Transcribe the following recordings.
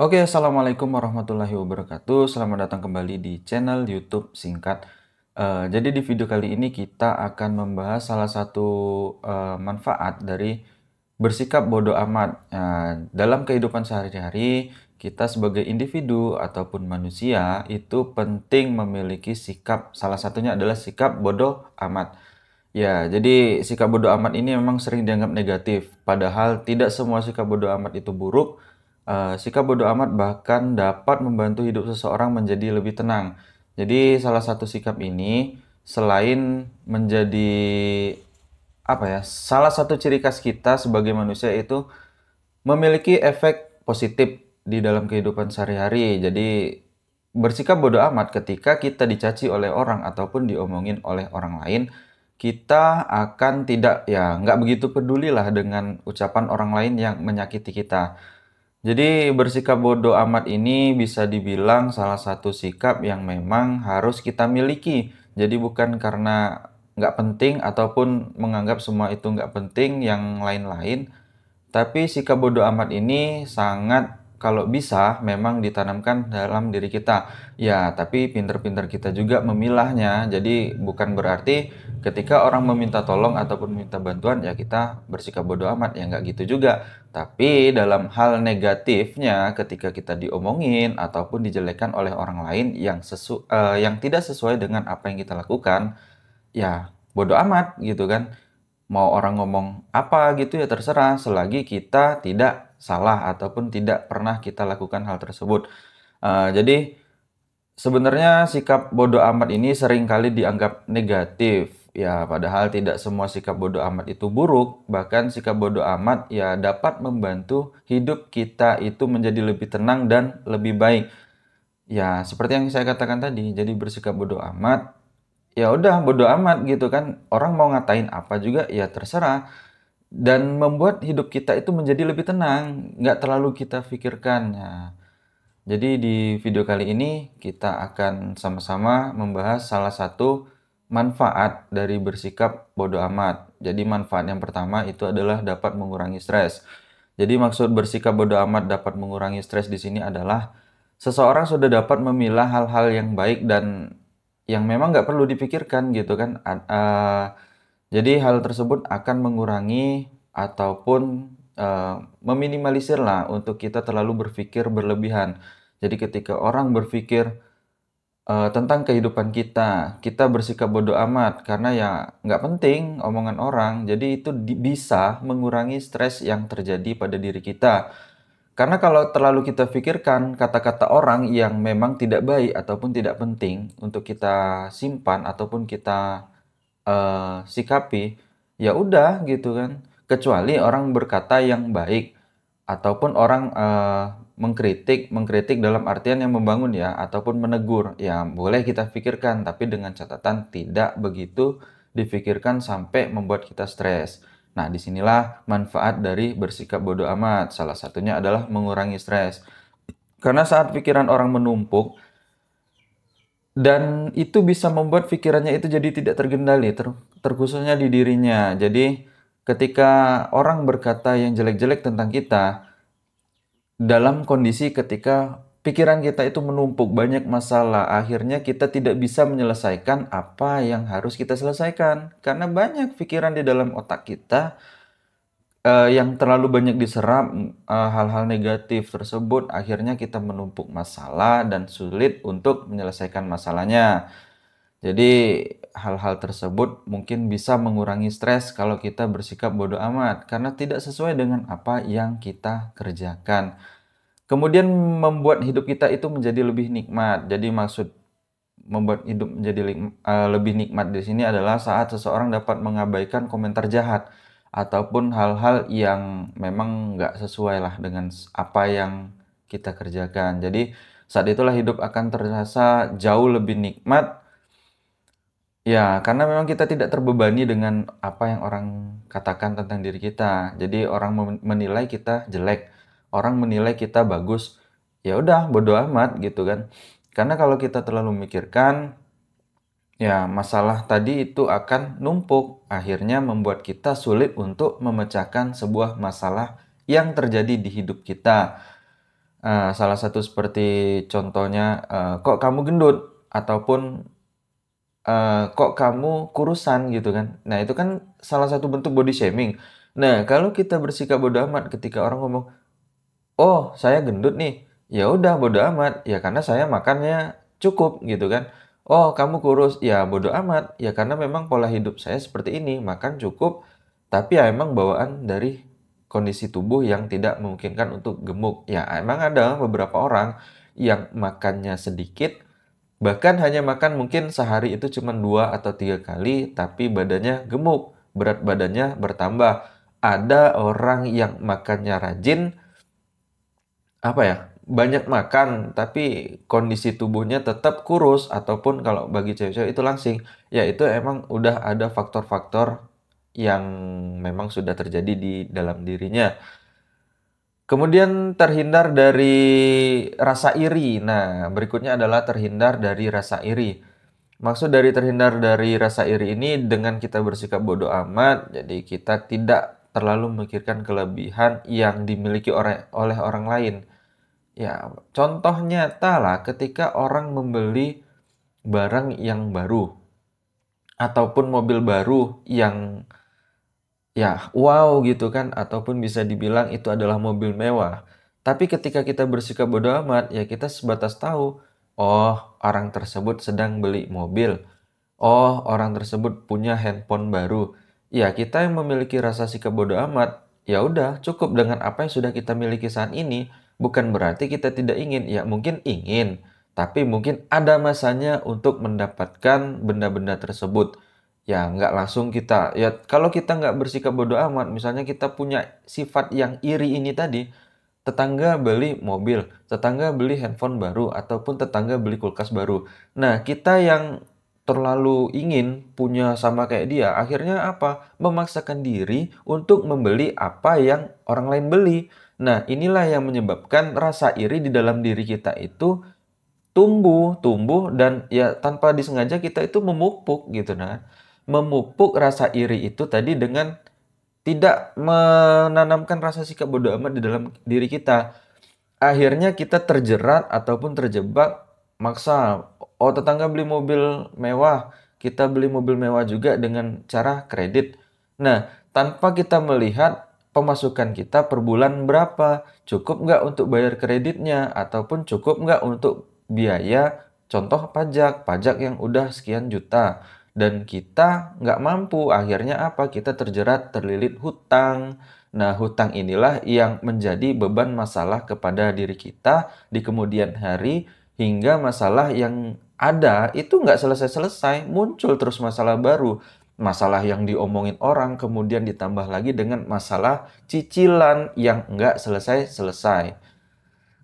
Oke, assalamualaikum warahmatullahi wabarakatuh. Selamat datang kembali di channel YouTube Singkat. Jadi di video kali ini kita akan membahas salah satu manfaat dari bersikap bodoh amat. Dalam kehidupan sehari-hari, kita sebagai individu ataupun manusia itu penting memiliki sikap. Salah satunya adalah sikap bodoh amat. Ya, jadi sikap bodoh amat ini memang sering dianggap negatif. Padahal tidak semua sikap bodoh amat itu buruk. Sikap bodoh amat bahkan dapat membantu hidup seseorang menjadi lebih tenang. Jadi salah satu sikap ini selain menjadi salah satu ciri khas kita sebagai manusia itu memiliki efek positif di dalam kehidupan sehari-hari. Jadi bersikap bodoh amat ketika kita dicaci oleh orang ataupun diomongin oleh orang lain, kita akan tidak ya nggak begitu pedulilah dengan ucapan orang lain yang menyakiti kita. Jadi bersikap bodoh amat ini bisa dibilang salah satu sikap yang memang harus kita miliki. Jadi bukan karena nggak penting ataupun menganggap semua itu nggak penting yang lain-lain, tapi sikap bodoh amat ini sangat kalau bisa memang ditanamkan dalam diri kita. Ya, tapi pinter-pinter kita juga memilahnya. Jadi bukan berarti ketika orang meminta tolong ataupun meminta bantuan ya kita bersikap bodoh amat. Ya nggak gitu juga. Tapi dalam hal negatifnya ketika kita diomongin ataupun dijelekan oleh orang lain yang tidak sesuai dengan apa yang kita lakukan, ya bodoh amat gitu kan. Mau orang ngomong apa gitu ya terserah, selagi kita tidak salah ataupun tidak pernah kita lakukan hal tersebut. Jadi sebenarnya sikap bodoh amat ini seringkali dianggap negatif. Ya, padahal tidak semua sikap bodoh amat itu buruk. Bahkan sikap bodoh amat ya dapat membantu hidup kita itu menjadi lebih tenang dan lebih baik. Ya, seperti yang saya katakan tadi, jadi bersikap bodoh amat, ya udah bodoh amat gitu kan. Orang mau ngatain apa juga ya terserah. Dan membuat hidup kita itu menjadi lebih tenang, nggak terlalu kita pikirkan. Nah, jadi di video kali ini kita akan sama-sama membahas salah satu manfaat dari bersikap bodoh amat. Jadi manfaat yang pertama itu adalah dapat mengurangi stres. Jadi maksud bersikap bodoh amat dapat mengurangi stres di sini adalah seseorang sudah dapat memilah hal-hal yang baik dan yang memang nggak perlu dipikirkan gitu kan. Jadi hal tersebut akan mengurangi ataupun meminimalisir lah untuk kita terlalu berpikir berlebihan. Jadi ketika orang berpikir tentang kehidupan kita, kita bersikap bodoh amat karena ya nggak penting omongan orang. Jadi itu bisa mengurangi stres yang terjadi pada diri kita. Karena kalau terlalu kita pikirkan kata-kata orang yang memang tidak baik ataupun tidak penting untuk kita simpan ataupun kita sikapi, ya udah gitu kan. Kecuali orang berkata yang baik ataupun orang mengkritik dalam artian yang membangun ya ataupun menegur. Ya boleh kita pikirkan tapi dengan catatan tidak begitu difikirkan sampai membuat kita stres. Nah, disinilah manfaat dari bersikap bodoh amat. Salah satunya adalah mengurangi stres. Karena saat pikiran orang menumpuk, dan itu bisa membuat pikirannya itu jadi tidak terkendali, terkhususnya di dirinya. Jadi ketika orang berkata yang jelek-jelek tentang kita, dalam kondisi ketika pikiran kita itu menumpuk banyak masalah, akhirnya kita tidak bisa menyelesaikan apa yang harus kita selesaikan. Karena banyak pikiran di dalam otak kita yang terlalu banyak diserap hal-hal negatif tersebut, akhirnya kita menumpuk masalah dan sulit untuk menyelesaikan masalahnya. Jadi hal-hal tersebut mungkin bisa mengurangi stres kalau kita bersikap bodoh amat karena tidak sesuai dengan apa yang kita kerjakan. Kemudian membuat hidup kita itu menjadi lebih nikmat. Jadi maksud membuat hidup menjadi lebih nikmat di sini adalah saat seseorang dapat mengabaikan komentar jahat ataupun hal-hal yang memang nggak sesuai lah dengan apa yang kita kerjakan. Jadi saat itulah hidup akan terasa jauh lebih nikmat. Ya, karena memang kita tidak terbebani dengan apa yang orang katakan tentang diri kita. Jadi orang menilai kita jelek, orang menilai kita bagus. Ya udah, bodo amat gitu kan. Karena kalau kita terlalu memikirkan, ya masalah tadi itu akan numpuk. Akhirnya membuat kita sulit untuk memecahkan sebuah masalah yang terjadi di hidup kita. Salah satu seperti contohnya, "Kok kamu gendut?" Ataupun, "Kok kamu kurusan?" Gitu kan. Nah, itu kan salah satu bentuk body shaming. Nah, kalau kita bersikap bodo amat ketika orang ngomong, "Oh, saya gendut nih." Ya udah bodo amat, ya karena saya makannya cukup gitu kan. "Oh, kamu kurus." Ya bodo amat, ya karena memang pola hidup saya seperti ini, makan cukup, tapi ya emang bawaan dari kondisi tubuh yang tidak memungkinkan untuk gemuk. Ya emang ada beberapa orang yang makannya sedikit, bahkan hanya makan mungkin sehari itu cuma 2 atau 3 kali, tapi badannya gemuk, berat badannya bertambah. Ada orang yang makannya rajin, apa ya, banyak makan, tapi kondisi tubuhnya tetap kurus, ataupun kalau bagi cewek-cewek itu langsing. Ya itu emang udah ada faktor-faktor yang memang sudah terjadi di dalam dirinya. Kemudian terhindar dari rasa iri. Nah, berikutnya adalah terhindar dari rasa iri. Maksud dari terhindar dari rasa iri ini dengan kita bersikap bodoh amat, jadi kita tidak terlalu memikirkan kelebihan yang dimiliki oleh orang lain. Ya, contoh nyata lah ketika orang membeli barang yang baru ataupun mobil baru yang ya wow gitu kan, ataupun bisa dibilang itu adalah mobil mewah. Tapi ketika kita bersikap bodo amat, ya kita sebatas tahu, oh orang tersebut sedang beli mobil, oh orang tersebut punya handphone baru. Ya kita yang memiliki rasa sikap bodo amat, ya udah cukup dengan apa yang sudah kita miliki saat ini. Bukan berarti kita tidak ingin, ya mungkin ingin, tapi mungkin ada masanya untuk mendapatkan benda-benda tersebut. Ya, nggak langsung kita ya kalau kita nggak bersikap bodo amat, misalnya kita punya sifat yang iri ini tadi, tetangga beli mobil, tetangga beli handphone baru, ataupun tetangga beli kulkas baru. Nah, kita yang terlalu ingin punya sama kayak dia, akhirnya apa? Memaksakan diri untuk membeli apa yang orang lain beli. Nah, inilah yang menyebabkan rasa iri di dalam diri kita itu tumbuh dan ya tanpa disengaja kita itu memupuk gitu nah. Memupuk rasa iri itu tadi dengan tidak menanamkan rasa sikap bodo amat di dalam diri kita. Akhirnya kita terjerat ataupun terjebak maksa, oh tetangga beli mobil mewah, kita beli mobil mewah juga dengan cara kredit. Nah, tanpa kita melihat pemasukan kita per bulan berapa, cukup nggak untuk bayar kreditnya, ataupun cukup nggak untuk biaya contoh pajak yang udah sekian juta. Dan kita nggak mampu, akhirnya apa? Kita terjerat, terlilit hutang. Nah, hutang inilah yang menjadi beban masalah kepada diri kita di kemudian hari, hingga masalah yang ada itu nggak selesai-selesai, muncul terus masalah baru. Masalah yang diomongin orang, kemudian ditambah lagi dengan masalah cicilan yang nggak selesai-selesai.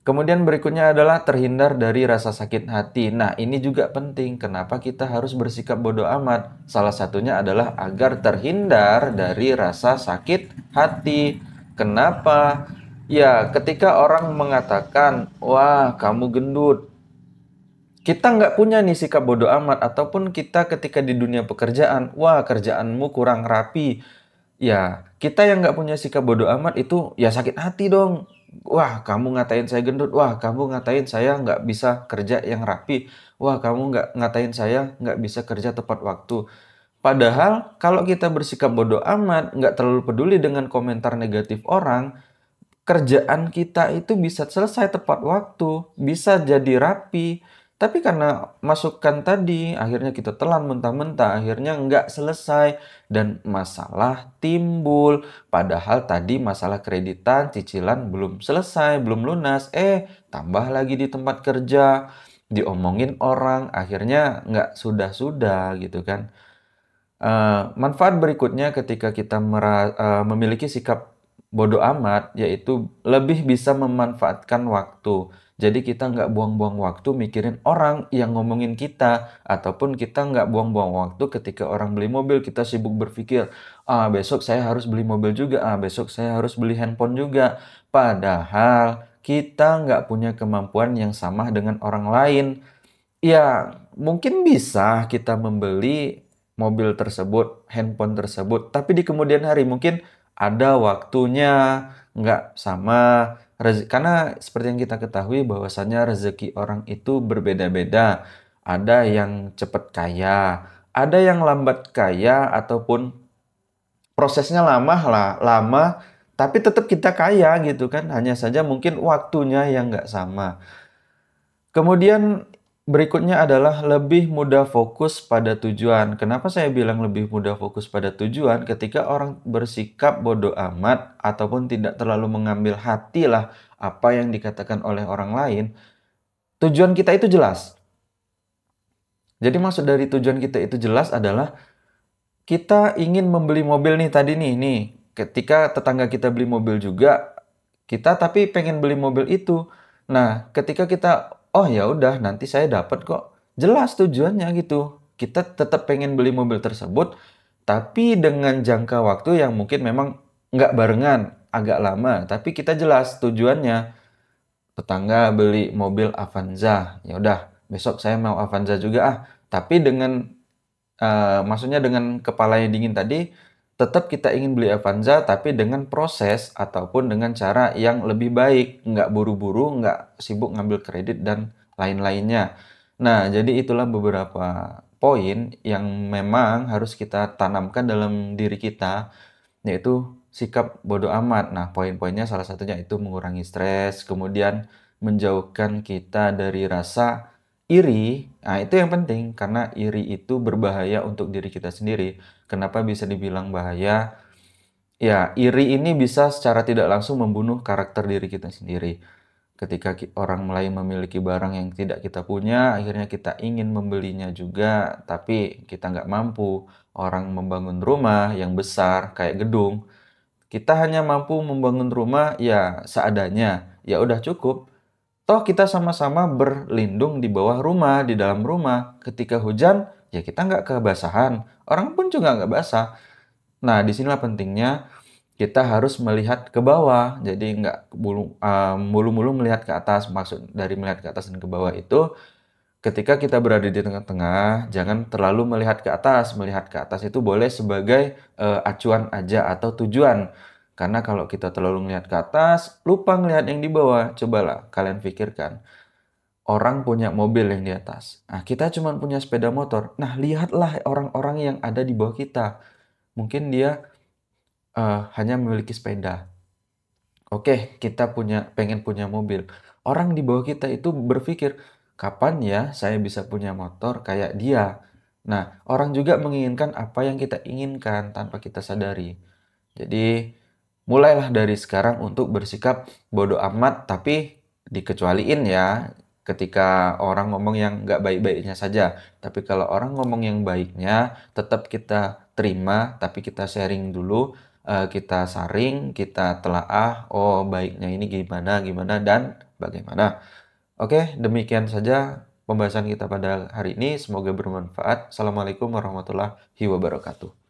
Kemudian berikutnya adalah terhindar dari rasa sakit hati. Nah, ini juga penting. Kenapa kita harus bersikap bodoh amat? Salah satunya adalah agar terhindar dari rasa sakit hati. Kenapa? Ya, ketika orang mengatakan, wah kamu gendut, kita nggak punya nih sikap bodoh amat. Ataupun kita ketika di dunia pekerjaan, wah kerjaanmu kurang rapi. Ya, kita yang nggak punya sikap bodoh amat itu ya sakit hati dong. Wah, kamu ngatain saya gendut. Wah, kamu ngatain saya nggak bisa kerja yang rapi. Wah, kamu nggak ngatain saya nggak bisa kerja tepat waktu. Padahal kalau kita bersikap bodoh amat, nggak terlalu peduli dengan komentar negatif orang, kerjaan kita itu bisa selesai tepat waktu, bisa jadi rapi. Tapi karena masukan tadi, akhirnya kita telan mentah-mentah, akhirnya nggak selesai. Dan masalah timbul. Padahal tadi masalah kreditan, cicilan belum selesai, belum lunas. Tambah lagi di tempat kerja, diomongin orang, akhirnya nggak sudah-sudah gitu kan. Manfaat berikutnya ketika kita memiliki sikap bodoh amat, yaitu lebih bisa memanfaatkan waktu. Jadi kita nggak buang-buang waktu mikirin orang yang ngomongin kita, ataupun kita nggak buang-buang waktu ketika orang beli mobil, kita sibuk berpikir, besok saya harus beli mobil juga, besok saya harus beli handphone juga. Padahal kita nggak punya kemampuan yang sama dengan orang lain. Ya, mungkin bisa kita membeli mobil tersebut, handphone tersebut, tapi di kemudian hari mungkin ada waktunya nggak sama, karena seperti yang kita ketahui bahwasannya rezeki orang itu berbeda-beda. Ada yang cepat kaya, ada yang lambat kaya ataupun prosesnya lama, tapi tetap kita kaya gitu kan, hanya saja mungkin waktunya yang nggak sama. Kemudian berikutnya adalah lebih mudah fokus pada tujuan. Kenapa saya bilang lebih mudah fokus pada tujuan? Ketika orang bersikap bodoh amat ataupun tidak terlalu mengambil hatilah apa yang dikatakan oleh orang lain, tujuan kita itu jelas. Jadi maksud dari tujuan kita itu jelas adalah kita ingin membeli mobil nih tadi nih. Ketika tetangga kita beli mobil juga, kita tapi pengen beli mobil itu. Nah, ketika kita, oh ya udah nanti saya dapat kok. Jelas tujuannya gitu. Kita tetap pengen beli mobil tersebut, tapi dengan jangka waktu yang mungkin memang nggak barengan, agak lama. Tapi kita jelas tujuannya. Tetangga beli mobil Avanza, ya udah besok saya mau Avanza juga ah. Tapi dengan maksudnya dengan kepala yang dingin tadi, tetap kita ingin beli Avanza, tapi dengan proses ataupun dengan cara yang lebih baik. Nggak buru-buru, nggak sibuk ngambil kredit, dan lain-lainnya. Nah, jadi itulah beberapa poin yang memang harus kita tanamkan dalam diri kita, yaitu sikap bodoh amat. Nah, poin-poinnya salah satunya itu mengurangi stres, kemudian menjauhkan kita dari rasa iri. Nah, itu yang penting, karena iri itu berbahaya untuk diri kita sendiri. Kenapa bisa dibilang bahaya? Ya, iri ini bisa secara tidak langsung membunuh karakter diri kita sendiri. Ketika orang lain memiliki barang yang tidak kita punya, akhirnya kita ingin membelinya juga, tapi kita nggak mampu. Orang membangun rumah yang besar, kayak gedung, kita hanya mampu membangun rumah ya seadanya, ya udah cukup. Toh kita sama-sama berlindung di bawah rumah, di dalam rumah. Ketika hujan, ya kita nggak kebasahan. Orang pun juga nggak basah. Nah, disinilah pentingnya kita harus melihat ke bawah. Jadi nggak mulu-mulu melihat ke atas. Maksud dari melihat ke atas dan ke bawah itu, ketika kita berada di tengah-tengah, jangan terlalu melihat ke atas. Melihat ke atas itu boleh sebagai acuan aja atau tujuan. Karena kalau kita terlalu melihat ke atas, lupa ngelihat yang di bawah. Cobalah kalian pikirkan. Orang punya mobil yang di atas. Nah, kita cuma punya sepeda motor. Nah, lihatlah orang-orang yang ada di bawah kita. Mungkin dia hanya memiliki sepeda. Oke, kita pengen punya mobil. Orang di bawah kita itu berpikir, kapan ya saya bisa punya motor kayak dia? Nah, orang juga menginginkan apa yang kita inginkan tanpa kita sadari. Jadi, mulailah dari sekarang untuk bersikap bodoh amat, tapi dikecualiin ya. Ketika orang ngomong yang nggak baik-baiknya saja. Tapi kalau orang ngomong yang baiknya, tetap kita terima, tapi kita sharing dulu, kita saring, kita telaah, oh baiknya ini gimana, gimana, dan bagaimana. Oke, demikian saja pembahasan kita pada hari ini. Semoga bermanfaat. Assalamualaikum warahmatullahi wabarakatuh.